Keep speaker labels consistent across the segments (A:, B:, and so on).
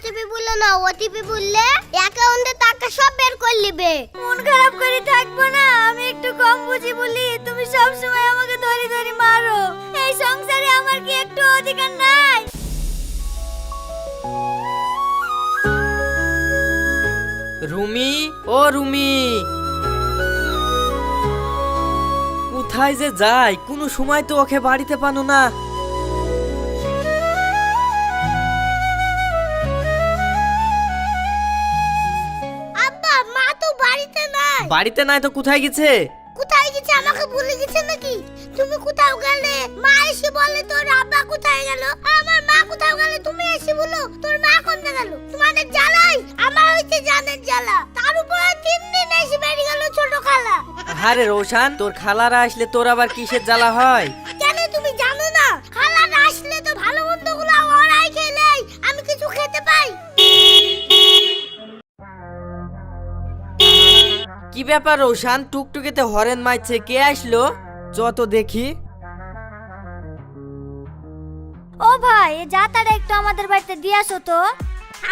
A: OTP বললে না, OTP বললে অ্যাকাউন্টে টাকা সব বের করে নেবে।
B: মন খারাপ করে থাকবো না, আমি একটু কম বুঝি বলি তুমি সব সময় আমাকে ধরে ধরে মারো। এই সংসারে আমার কি একটু অধিকার নাই?
C: রুমি, ও রুমি, কোথায় যে যাই কোনো সময় তো ওকে বাড়িতে পানো না।
A: আব্বা, মা তো বাড়িতে নাই।
C: বাড়িতে নাই তো কোথায় গেছে?
A: কোথায় গেছে আমাকে ভুলে গেছে নাকি? তুমি কোথাও গেলে মা এসে বলে তোর আব্বা কোথায় গেল, আমার মা কোথাও গেলে তুমি এসে বলো তোর মা কোথায় গেল। তোমাদের জ্বালাই আমার হইছে জানের জ্বালা, তার উপর 3 দিন এসে বেরিয়ে গেল ছোট খালা।
C: আরে রোশান, তোর খালারা আসলে তোর আবার কিসের জ্বালা হয়?
A: কেন তুমি জানো না? খালারা আসলে তো ভালো মন্দগুলো ওরাই খেলে আমি কিছু খেতে পাই।
C: কি ব্যাপার রোশান, টুকটুকিতে হরেন মাইছে, কে আসলো? যত দেখি।
B: ও ভাই, এই জাতাটা একটু আমাদের বাড়িতে দিয়ে আসো তো।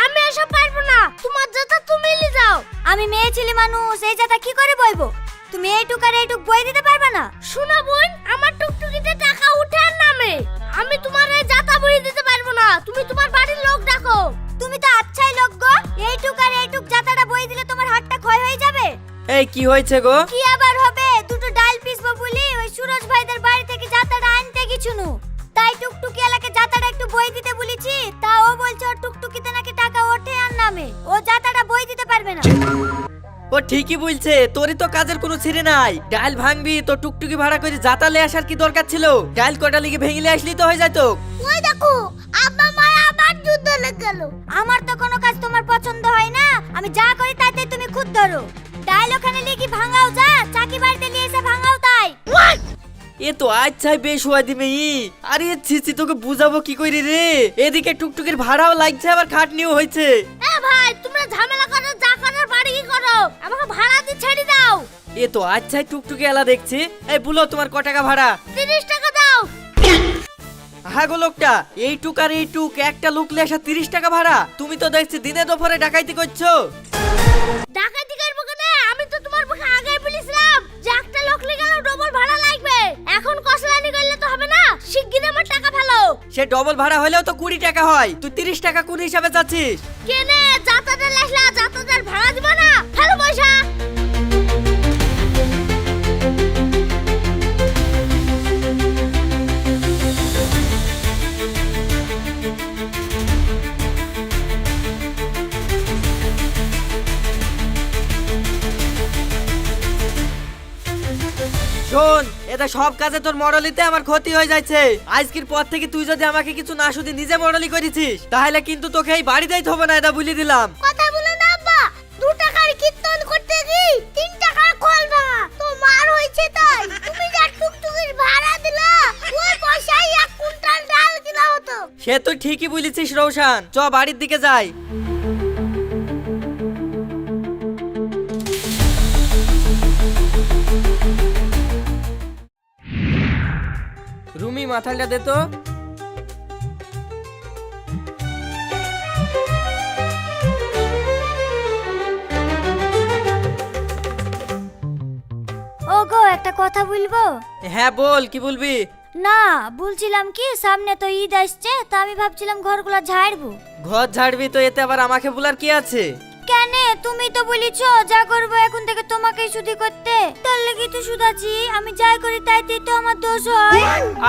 A: আমি এসব পারবো না, তোমার জাতা তুমি নিয়ে যাও।
B: আমি মেয়ে ছেলে মানুষ, এই জাতা কি করে বইবো? তুমি এইটুক আর এইটুক বই দিতে পারবে না?
A: শোনো বোন, আমার টুকটুকিতে টাকা উঠে আর নামে, আমি তোমার এই জাতা বই দিতে পারবো না। তুমি তোমার বাড়ির লোক ডাকো।
B: তুমি তো আচ্ছাই লোক গো, এইটুক আর এইটুক জাতাটা বই দিলে তোমার হাতটা ক্ষয় হয়ে যাবে।
C: এই কি হয়েছে গো?
B: কি আবার হবে, দুটো ডাল পিসবো বলি ওই সুরজ ভাইদের বাড়ি থেকে জাতাটা আনতে গেছুনু, তাই টুকটুকি এলাকে জাতাটা একটু বই দিতে বলেছি। তা ও বলছে ওর টুকটুকিতে নাকি টাকা ওঠে আর নামে, ও জাতাটা বই দিতে পারবে না।
C: ও ঠিকই বলছে, তোরই তো কাজের কোনো ছিঁড়ে নাই। ডাল ভাঙবি তো টুকটুকি ভাড়া করে জাতালে আসার কি দরকার ছিল? ডাল কটা লিগে ভেঙে আসলি তো হয়ে যেত।
A: ওই দেখো, আব্বা মা আবার যুদ্ধ লেগে গেল।
B: আমার তো কোনো কাজ তোমার পছন্দ হয় না, আমি যা করি তাতে তুমি খুদ ধরো। ডাল ওখানে লিখি ভাঙাও, যা চাকি বাড়িতে নিয়ে এসে ভাঙাও তাই।
C: এ তো আচ্ছাই বেশ হওয়া দিবে। আরে ছিছি, তোকে বুঝাবো কি করি রে? এদিকে টুকটুকির ভাড়াও লাগছে, আবার খাটনিও হয়েছে।
A: এ ভাই, তোমরা ঝামেলা করো, যা করার বাড়ি কি করো, আমাকে ভাড়া দিয়ে ছেড়ে দাও।
C: এ তো আচ্ছাই টুকটুকি এলা দেখছি। এই বলো, তোমার ক টাকা ভাড়া?
A: 30 টাকা দাও।
C: হ্যাঁ গো লোকটা, এইটুক আর এইটুক একটা লোক লে আসা 30 টাকা ভাড়া? তুমি তো দেখছি দিনে দুপুরে ডাকাইতি করছো।
A: ডাকাতি করবো কেন? আমি তো তোমার মুখে আগেই বলেছিলাম যে একটা লোক নিয়ে গেল ডবল ভাড়া লাগবে। এখন কসলানি করলে তো হবে না, শিগগির আমার টাকা ফেলো।
C: সে ডবল ভাড়া হলেও তো 20 টাকা হয়, তুই 30 টাকা কোন হিসাবে যাচ্ছিস?
A: কেনে যাতাদের লাসলা, যাতাদের ভাড়া দিব না, ফেলো পয়সা।
C: শোন, এটা সব কাজে তোর মডলিতে আমার ক্ষতি হয়ে যাচ্ছে। আজকের পর থেকে তুই যদি আমাকে কিছু না শুধু নিজে মডলি করেছিস, তাহলে কিন্তু তোকে এই বাড়ি যাইতে হবে না, এটা বলে দিলাম।
A: কথা বলে না আব্বা, 2 টাকার কীর্তন করতে গিয়ে 3 টাকার কল ভাঙা তো মার হয়েছে। তাই তুমি যা টুকটুকির ভাড়া দিলা, ওই পয়সায় 1 কুইন্টাল ডাল কিনা হতো।
C: সে তুই ঠিকই বলেছিস রৌশান, চ বাড়ির দিকে যাই। রুমি, মাথাটা দে তো।
B: ওগো, একটা কথা বলবো?
C: হ্যাঁ বল, কি বলবি?
B: না, বলছিলাম কি সামনে তো ঈদ আসছে, তো আমি ভাবছিলাম ঘরগুলো ঝাড়বো।
C: ঘর ঝাড়বি তো এতে আবার আমাকে বলার কি আছে?
B: কেন, তুমি তো বলেছো যা করবো এখন থেকে তোমাকেই শুধু করতে, তার লাগি তো শুধাছি। আমি যাই করি তাইতেই তো আমার দোষ হয়।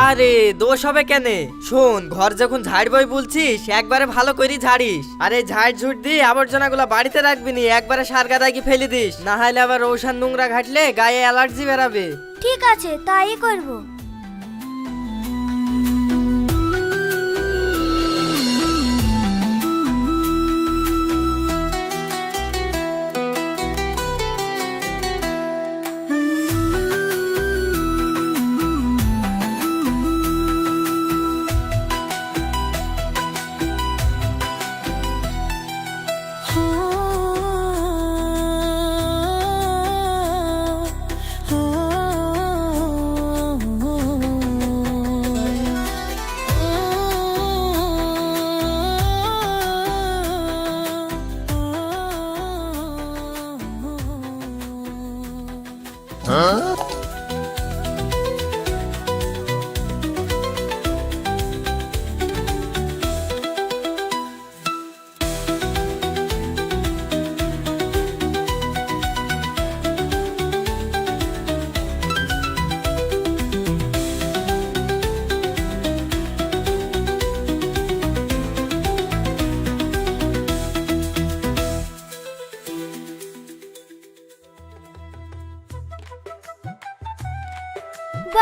C: আরে দোষ হবে কেন? শোন, ঘর যখন ঝাড়বই বলছিস একবারে ভালো করে ঝাড়িস। আর এই ঝাড় ঝুট দিয়ে আবর্জনাগুলো বাড়িতে রাখবি নি, একবারে সার গাদায় কি ফেলে দিস, না হলে আবার রৌশান নোংরা ঘাটলে গায়ে অ্যালার্জি বেরাবে।
B: ঠিক আছে, তাই করবো।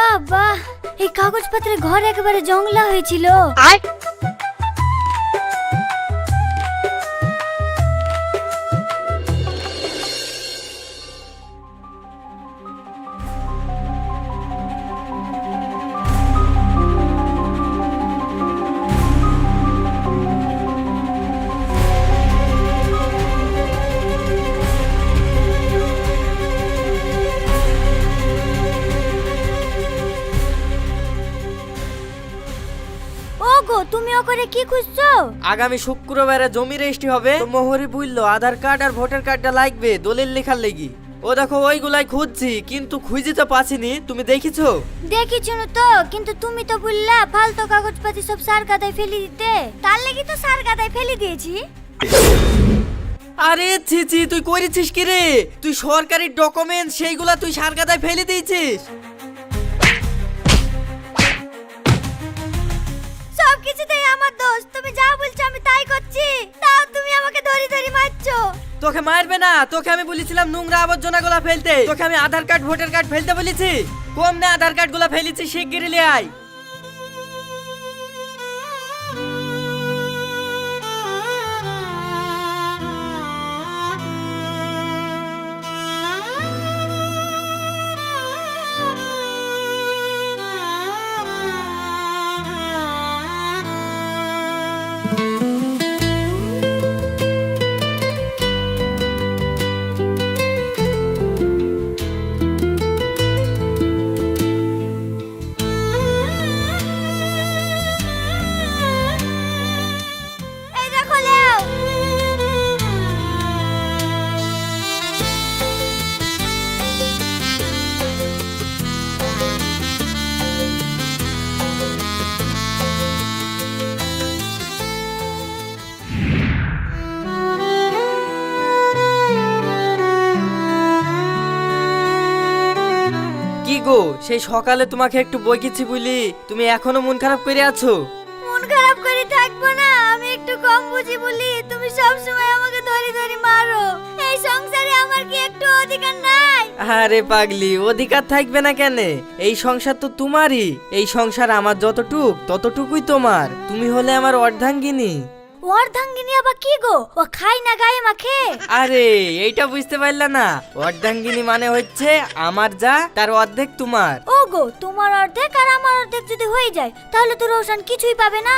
B: বাহ বাহ, এই কাগজপত্রের ঘর একেবারে জংলা হয়েছিল। ওগো, তুমি ওখানে কি খুঁজছো?
C: আগামী শুক্রবারে জমি রেজিস্ট্রি হবে, তো মোহরি বললো আধার কার্ড আর ভোটার কার্ডটা লাগবে দলিল লেখার লেগি। ও দেখো ওইগুলাই খুঁজছি, কিন্তু খুঁজে তো পাচ্ছিনি। তুমি দেখিছো?
B: দেখিছো না তো, কিন্তু তুমি তো বললা ফালতু কাগজপাতি সব সার গাদায় ফেলে দিতে, তার লাগি তো সার গাদায় ফেলে দিয়েছি।
C: আরে ছি ছি, তুই করেছিস কি রে? তুই সরকারি ডকুমেন্ট সেইগুলা তুই সারগাদায় ফেলে দিয়েছিস।
B: সব কিছুতেই আমার দোষ, তুমি যা বলছো আমি তাই করছি, তাও তুমি আমাকে ধরি ধরি মারছো।
C: তোকে মারবে না, তোকে আমি বলেছিলাম নোংরা আবর্জনা গুলা ফেলতে। তোকে আমি আধার কার্ড ভোটার কার্ড ফেলতে বলেছি? কম না আধার কার্ড গুলা ফেলেছি, শিগগিরই নিয়ে আয়।
B: এই দেখো লেও।
C: কি গো, সেই সকালে তোমাকে একটু বকেছি বলি তুমি এখনো মন খারাপ করে আছো?
B: মন খারাপ করে থাকবো না, আমি একটু কম বুঝি বলি তুমি সব সময় আমাকে ধরি ধরি মারো। এই সংসারে আমার কি একটু অধিকার নাই?
C: আরে পাগলি, অধিকার থাকবে না কেন? এই সংসার তো তোমারই। এই সংসার আমার যতটুক ততটুকুই তোমার। তুমি হলে আমার অর্ধাঙ্গিনী।
B: অর্ধাঙ্গিনী আবার কি গো? ও খাই না গায়ে মাখে?
C: আরে এইটা বুঝতে পারলা না? অর্ধাঙ্গিনী মানে হচ্ছে আমার যা তার অর্ধেক তোমার।
B: ও গো, তোমার অর্ধেক আর আমার অর্ধেক যদি হয়ে যায় তাহলে তো রোশন কিছুই পাবে না।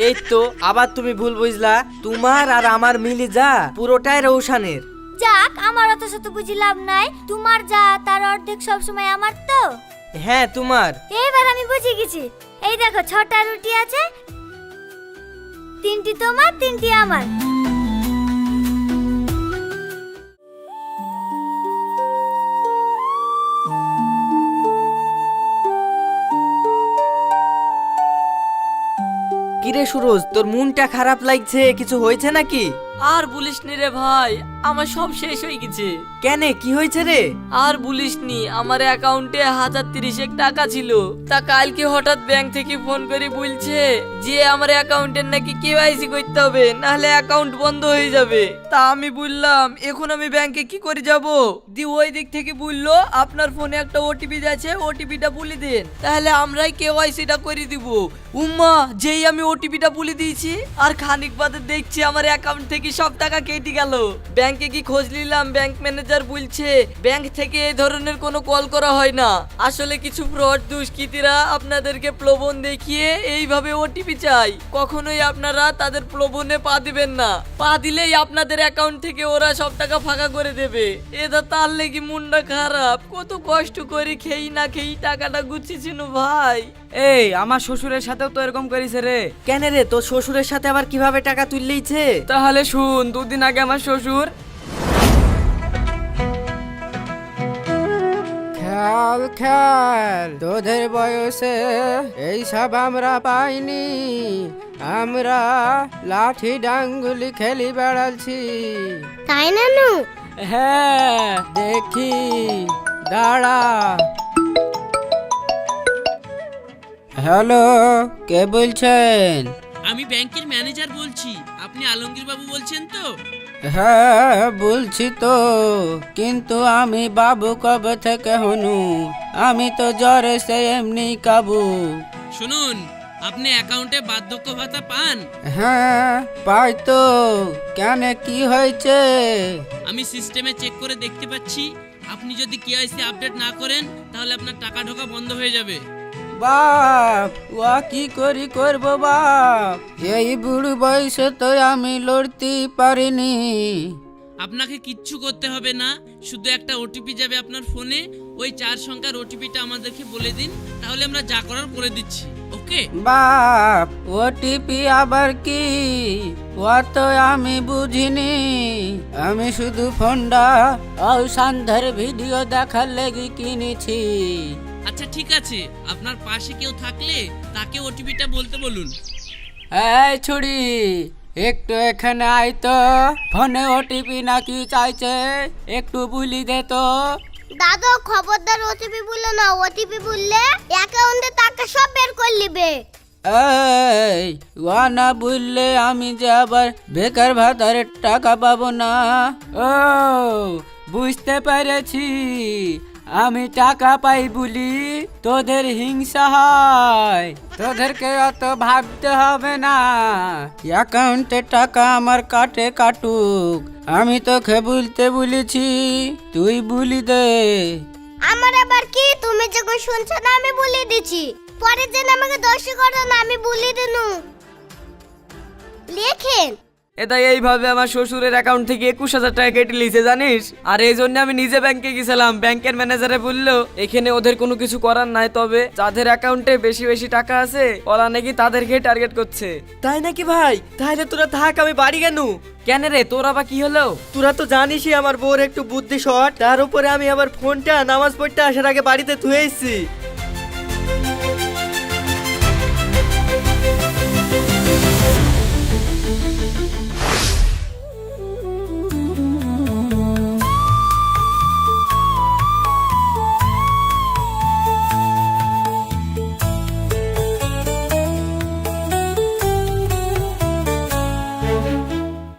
C: এই তো আবার তুমি ভুল বুঝলা। তোমার আর আমার মিলি যা পুরোটাই রৌশানের।
B: যাক, আমার অত শত বুঝি লাভ নাই, তোমার যা তার অর্ধেক সব সময় আমার তো।
C: হ্যাঁ তোমার।
B: এইবার আমি বুঝে গেছি। এই দেখো 6টা রুটি আছে, 3টি তোমার 3টি আমার।
C: কিরে সুরজ, তোর মনটা খারাপ লাগছে, কিছু হয়েছে নাকি?
D: আর বলিসনি রে ভাই, আমার সব শেষ হয়ে গেছে।
C: কেন, কি হয়েছে রে?
D: আর বলিসনি, আমার অ্যাকাউন্টে 1030 টাকা ছিল। তা কালকে হঠাৎ ব্যাংক থেকে ফোন করে বলছে যে আমার অ্যাকাউন্টের নাকি কেওয়াইসি করতে হবে, নাহলে অ্যাকাউন্ট বন্ধ হয়ে যাবে। তা আমি বললাম এখন আমি ব্যাংকে কি করে যাব? দি ওই দিক থেকে বললো আপনার ফোনে একটা ওটিপি আছে, ওটিপিটা বলে দেন, তাহলে আমরাই কেওয়াইসিটা করে দিব। উম্মা, যেই আমি ওটিপিটা বলে দিয়েছি আর খানিক বাদে দেখছি আমার অ্যাকাউন্ট থেকে সব টাকা কেটে গেল। ব্যাংকে কি খোঁজ নিলাম, ব্যাংক ম্যানেজার বলছে ব্যাংক থেকে এই ধরনের কোনো কল করা হয় না। আসলে কিছু ফ্রড দুষ্কৃতীরা আপনাদেরকে প্রলোভন দেখিয়ে এইভাবে ওটিপি চাই। কখনোই আপনারা তাদের প্রলোভনে পা দিবেন না। পা দিলেই আপনাদের অ্যাকাউন্ট থেকে ওরা সব টাকা ফাঁকা করে দেবে। এটা তার লেগে মুন্ডা খারাপ, কত কষ্ট করে খেই না খেই টাকাটা গুছিয়েছিল ভাই।
E: এই আমার শ্বশুরের সাথেও তো এরকম করেছে রে।
C: কেন রে, তোর শ্বশুরের সাথে আবার কিভাবে টাকা তুললেইছে?
E: তাহলে শুন, 2 দিন আগে আমার শ্বশুর
F: খেয়াল খেয়াল, তোদের বয়সে এইসব আমরা পাইনি। আমরা লাঠি ডাঙ্গুলি খেলি বেড়াচ্ছি।
A: তাই নানু?
E: হ্যাঁ
F: দেখি, দাঁড়া। হ্যালো, কে বলছেন?
G: আমি ব্যাংকের ম্যানেজার বলছি। আপনি আলমগীর বাবু বলছেন তো?
F: হ্যাঁ বলছি তো, কিন্তু আমি বাবু কবে থেকে হনু? আমি তো জ্বরে সে এমনি কাবু।
G: শুনুন, আপনি অ্যাকাউন্টে বার্ধক্য ভাতা পান?
F: হ্যাঁ পাই তো, কেন কি হয়েছে?
G: আমি সিস্টেমে চেক করে দেখতে পাচ্ছি আপনি যদি কেওয়াইসি আপডেট না করেন তাহলে আপনার টাকা ঢোকা বন্ধ হয়ে যাবে।
F: বাপ ওয়া কি করি করবো বাপ, এই বুড়ো বয়সে তো আমি লড়তে পারিনি।
G: আপনাকে কিচ্ছু করতে হবে না, শুধু একটা ওটিপি যাবে আপনার ফোনে। ওই 4 সংখ্যার ওটিপিটা আমাদেরকে বলে দিন, তাহলে আমরা যা করার করে দিচ্ছি। ওকে?
F: বাপ ওটিপি আবার কি? ও তো আমি বুঝিনি। আমি শুধু ফোনটা সন্ধ্যার ভিডিও দেখার লেগে কিনেছি।
G: আচ্ছা ঠিক আছে, আপনার পাশে কেউ থাকলে তাকে ওটিপিটা বলতে বলুন।
F: এই ছুরি, একটু এখানে আয় তো। ফোনে ওটিপি নাকি চাইছে, একটু বলি দে তো।
A: দাদু খবরদার ওটিপি বললো না, ওটিপি বললে অ্যাকাউন্টে টাকা সব বের করে নেবে।
F: এই ওয়া না বললে আমি যে আবার বেকার ভাতার টাকা পাবো না। ও বুঝতে পেরেছি, আমি টাকা পাই বলি তোদের হিংসা হয়। তোদেরকে অত ভাবতে হবে না, অ্যাকাউন্টে টাকা আমার কাটুক। আমি তোকে বলতে বলেছি, তুই বলি দে।
A: আমার আবার কি, তুমি যখন শুনছো না আমি বলে দিচ্ছি, পরে যেন আমাকে দোষ করো না, আমি বলে দিনু। লেখেন।
E: এটা এইভাবে আমার শ্বশুরের অ্যাকাউন্ট থেকে 21,000 টাকা কেটে লিছে জানিস। আর এই জন্য আমি নিজে ব্যাংকে গেছিলাম, ব্যাংকের ম্যানেজারে বললো এখানে ওদের কোনো কিছু করার নাই, তবে যাদের অ্যাকাউন্টে বেশি বেশি টাকা আছে ওরা নাকি তাদেরকে টার্গেট করছে।
C: তাই নাকি ভাই? তাহলে তোরা থাক, আমি বাড়ি কেন?
E: কেন রে, তোর আবার কি হলো?
C: তোরা তো জানিসই আমার বউর একটু বুদ্ধি শর্ট, তার উপরে আমি আবার ফোনটা নামাজ পড়তে আসার আগে বাড়িতে থুয়ে এসেছি।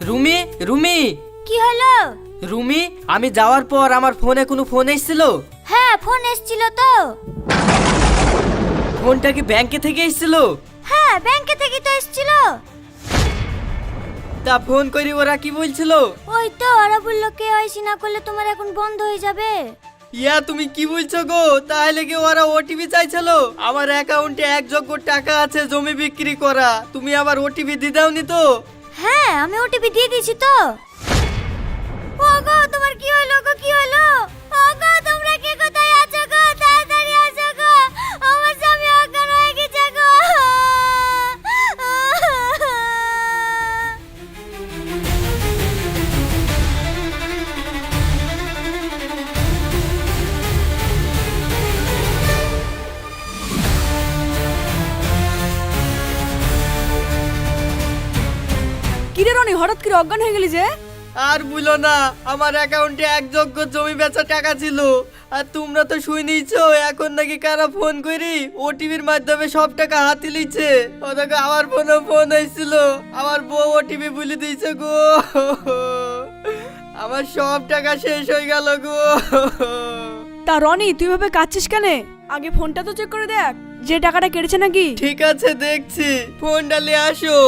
C: রুমি, রুমি,
B: কি হলো?
C: রুমি, আমি যাওয়ার পর আমার ফোনে কোনো ফোন এসেছিল?
B: হ্যাঁ ফোন এসেছিল তো।
C: ফোনটা কি ব্যাংকে থেকে এসেছিল?
B: হ্যাঁ ব্যাংকে থেকে তো এসেছিল।
C: তা ফোন করি ওরা কি বলছিল?
B: ওই তো ওরা বললো কেওয়াইসি না করলে তোমার এখন বন্ধ হয়ে যাবে।
C: ইয়া তুমি কি বলছো গো? তাহলে কি ওরা ওটিপি চাইছিল? আমার অ্যাকাউন্টে 1 যোগ্য টাকা আছে জমি বিক্রি করা, তুমি আবার ওটিপি দিয়ে দাওনি তো?
B: হ্যাঁ আমি ওটিপি দিয়ে দিয়েছি তো। ওগো তোমার কি হলো গো, কি হলো? ওগো তোমরা কে কোথায় আছো গো? তাড়াতাড়ি আসো গো, আমার স্বামী অজ্ঞান হয়ে গেছে গো।
H: কিরে রনি, হঠাৎ করে অজ্ঞান হয়ে গেলি যে?
C: আর বলো না, আমার অ্যাকাউন্টে 1 যোগ্য জমি বেচা টাকা ছিল, আর তোমরা তো শুনেইছো এখন নাকি কারা ফোন করি ওটিপির মাধ্যমে সব টাকা হাতে লিছে। ওদেরকে আমার ফোনে ফোন হয়েছিল, আমার বউ ওটিপি বলে দিয়েছে গো। আমার সব টাকা শেষ হয়ে গেল গো।
H: তা রনি তুই ভাবে কাঁদছিস কেন? আগে ফোনটা তো চেক করে দেখ যে টাকাটা কেটেছে নাকি।
C: ঠিক আছে দেখছি, ফোনটা নিয়ে আসো।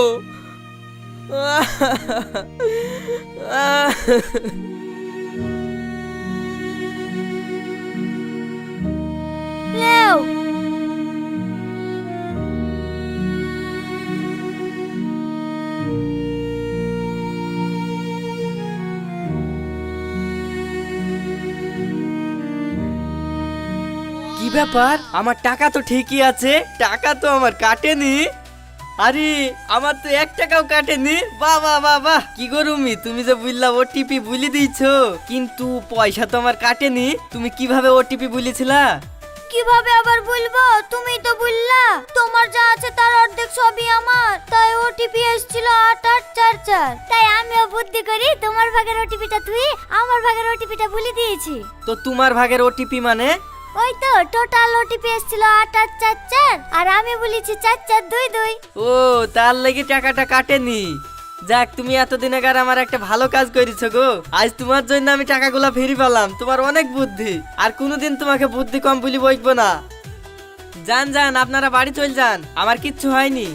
B: লেও
C: কি ব্যাপার, আমার টাকা তো ঠিকই আছে, টাকা তো আমার কাটেনি। আরে আমার তো 1 টাকাও কাটেনি। বাহ বাহ বাহ বাহ, কি গো রুমি, তুমি যে বললা ওটিপি বলে দিয়েছো, কিন্তু পয়সা তো আমার কাটেনি। তুমি কিভাবে ওটিপি বলেছিলা?
B: কিভাবে আবার বলবো, তুমি তো বললা তোমার যা আছে তার অর্ধেক সবই আমার, তাই ওটিপি এসেছিল 8844। তাই আমিও বুদ্ধি করি তোমার ভাগের ওটিপিটা তুই আমার ভাগের ওটিপিটা বলে দিয়েছি।
C: তো তোমার ভাগের ওটিপি মানে?
B: ওই তো টোটাল ওটিপি এসেছিল 8844 আর আমি বলেছি 4422।
C: ও তার লাগি টাকাটা কাটেনি। যাক, তুমি এতদিন আগে আমার একটা ভালো কাজ করেছো গো। আজ তোমার জন্য আমি টাকাগুলা ফিরে পেলাম। তোমার অনেক বুদ্ধি, আর কোনোদিন তোমাকে বুদ্ধি কম বলি বইকবো না। যান যান, আপনারা বাড়ি চলে যান, আমার কিচ্ছু হয়নি।